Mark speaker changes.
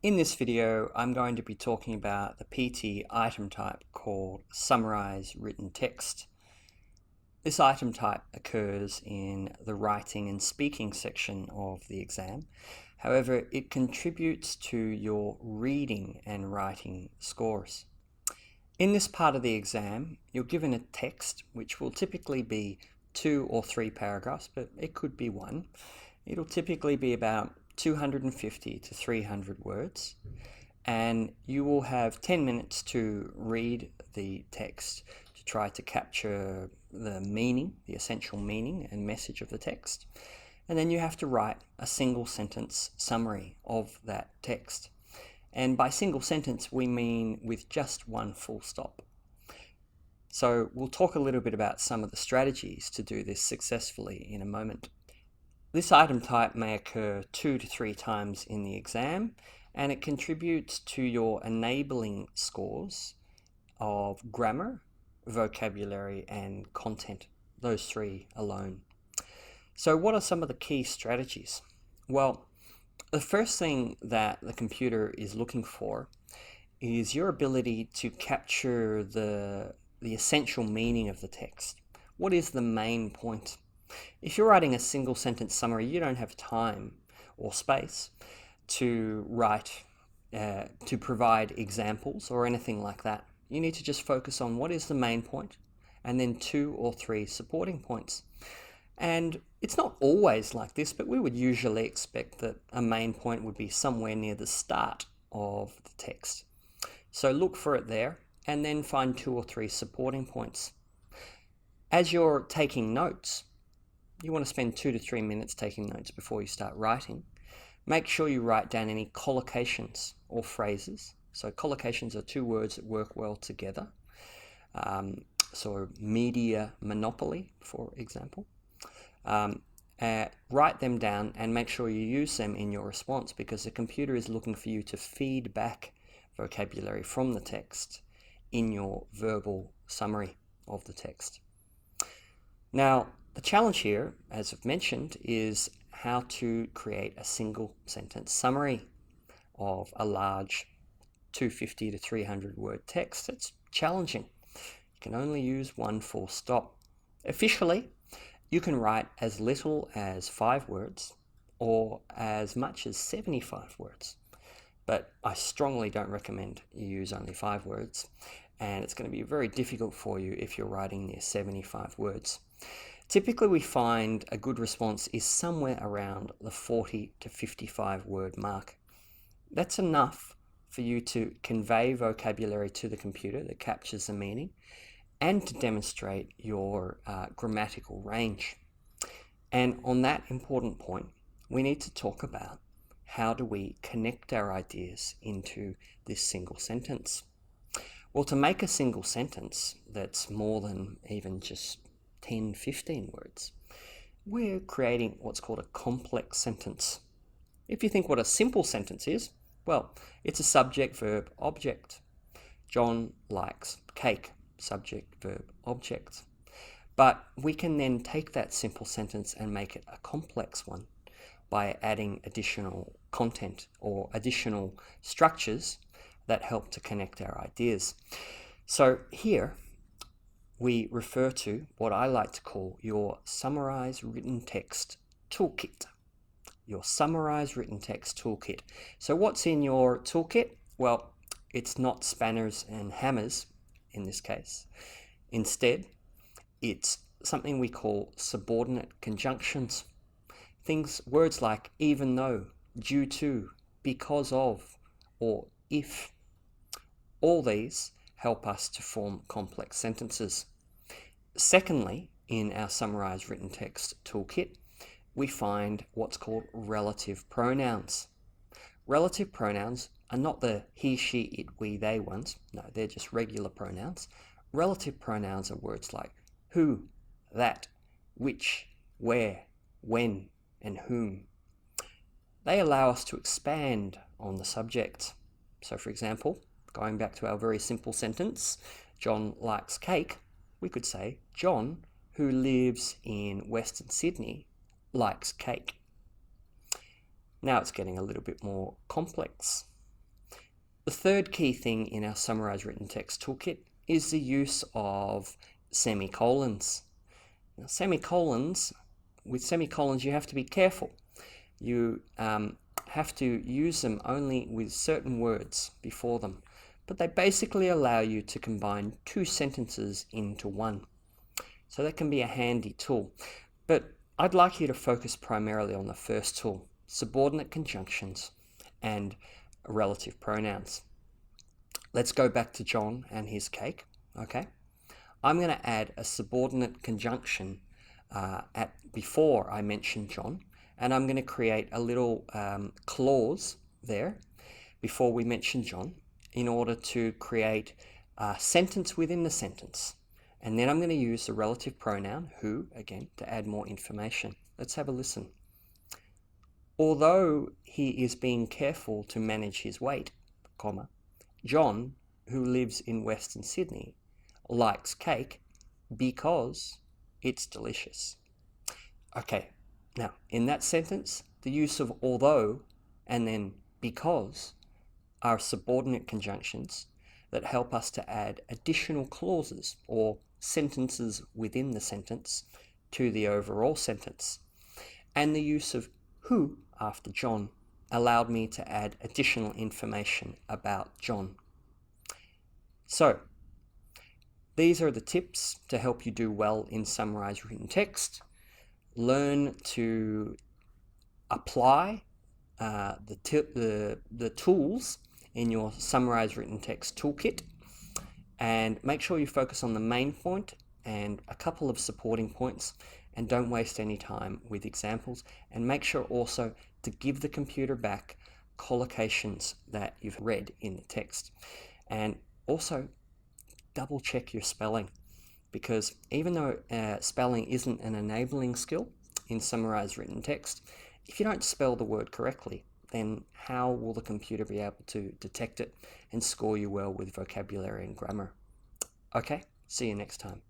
Speaker 1: In this video, I'm going to be talking about the PTE item type called Summarise Written Text. This item type occurs in the writing and speaking section of the exam. However, it contributes to your reading and writing scores. In this part of the exam, you're given a text, which will typically be 2 or 3 paragraphs, but it could be 1. It'll typically be about 250 to 300 words, and you will have 10 minutes to read the text to try to capture the meaning, the essential meaning and message of the text. And then you have to write a single sentence summary of that text. And by single sentence, we mean with just one full stop. So we'll talk a little bit about some of the strategies to do this successfully in a moment. This item type may occur 2 to 3 times in the exam, and it contributes to your enabling scores of grammar, vocabulary, and content, those 3 alone. So what are some of the key strategies? Well, the first thing that the computer is looking for is your ability to capture the essential meaning of the text. What is the main point? If you're writing a single sentence summary, you don't have time or space to write, to provide examples or anything like that. You need to just focus on what is the main point and then 2 or 3 supporting points. And it's not always like this, but we would usually expect that a main point would be somewhere near the start of the text. So look for it there and then find 2 or 3 supporting points. As you're taking notes, you want to spend 2 to 3 minutes taking notes before you start writing. Make sure you write down any collocations or phrases. So collocations are 2 words that work well together. So media monopoly, for example. Write them down and make sure you use them in your response, because the computer is looking for you to feed back vocabulary from the text in your verbal summary of the text. Now, the challenge here, as I've mentioned, is how to create a single sentence summary of a large 250 to 300 word text. It's challenging. You can only use one full stop. Officially, you can write as little as 5 words or as much as 75 words. But I strongly don't recommend you use only 5 words, and it's going to be very difficult for you if you're writing near 75 words. Typically, we find a good response is somewhere around the 40 to 55 word mark. That's enough for you to convey vocabulary to the computer that captures the meaning and to demonstrate your grammatical range. And on that important point, we need to talk about how do we connect our ideas into this single sentence. Well, to make a single sentence that's more than even just 10, 15 words, we're creating what's called a complex sentence. If you think what a simple sentence is, well, it's a subject, verb, object. John likes cake, subject, verb, object. But we can then take that simple sentence and make it a complex one by adding additional content or additional structures that help to connect our ideas. So here we refer to what I like to call your Summarise Written Text Toolkit. Your Summarise Written Text Toolkit. So what's in your toolkit? Well, it's not spanners and hammers in this case. Instead, it's something we call subordinate conjunctions. Words like even though, due to, because of, or if. All these help us to form complex sentences. Secondly, in our Summarise Written Text Toolkit, we find what's called relative pronouns. Relative pronouns are not the he, she, it, we, they ones. No, they're just regular pronouns. Relative pronouns are words like who, that, which, where, when, and whom. They allow us to expand on the subject. So, for example, going back to our very simple sentence, John likes cake, we could say, John, who lives in Western Sydney, likes cake. Now it's getting a little bit more complex. The third key thing in our Summarise Written Text Toolkit is the use of semicolons. Now, with semicolons you have to be careful. You have to use them only with certain words before them, but they basically allow you to combine two sentences into one. So that can be a handy tool, but I'd like you to focus primarily on the first tool, subordinate conjunctions and relative pronouns. Let's go back to John and his cake, okay? I'm going to add a subordinate conjunction before I mention John, and I'm going to create a little clause there before we mention John in order to create a sentence within the sentence. And then I'm going to use the relative pronoun who, again, to add more information. Let's have a listen. Although he is being careful to manage his weight, comma, John, who lives in Western Sydney, likes cake because it's delicious. Okay, now in that sentence, the use of although and then because are subordinate conjunctions that help us to add additional clauses or sentences within the sentence to the overall sentence. And the use of who after John allowed me to add additional information about John. So, these are the tips to help you do well in Summarise Written Text. Learn to apply the tools in your Summarise Written Text Toolkit, and make sure you focus on the main point and a couple of supporting points, and don't waste any time with examples, and make sure also to give the computer back collocations that you've read in the text. And also double check your spelling, because even though spelling isn't an enabling skill in Summarise Written Text, if you don't spell the word correctly, then how will the computer be able to detect it and score you well with vocabulary and grammar? Okay, see you next time.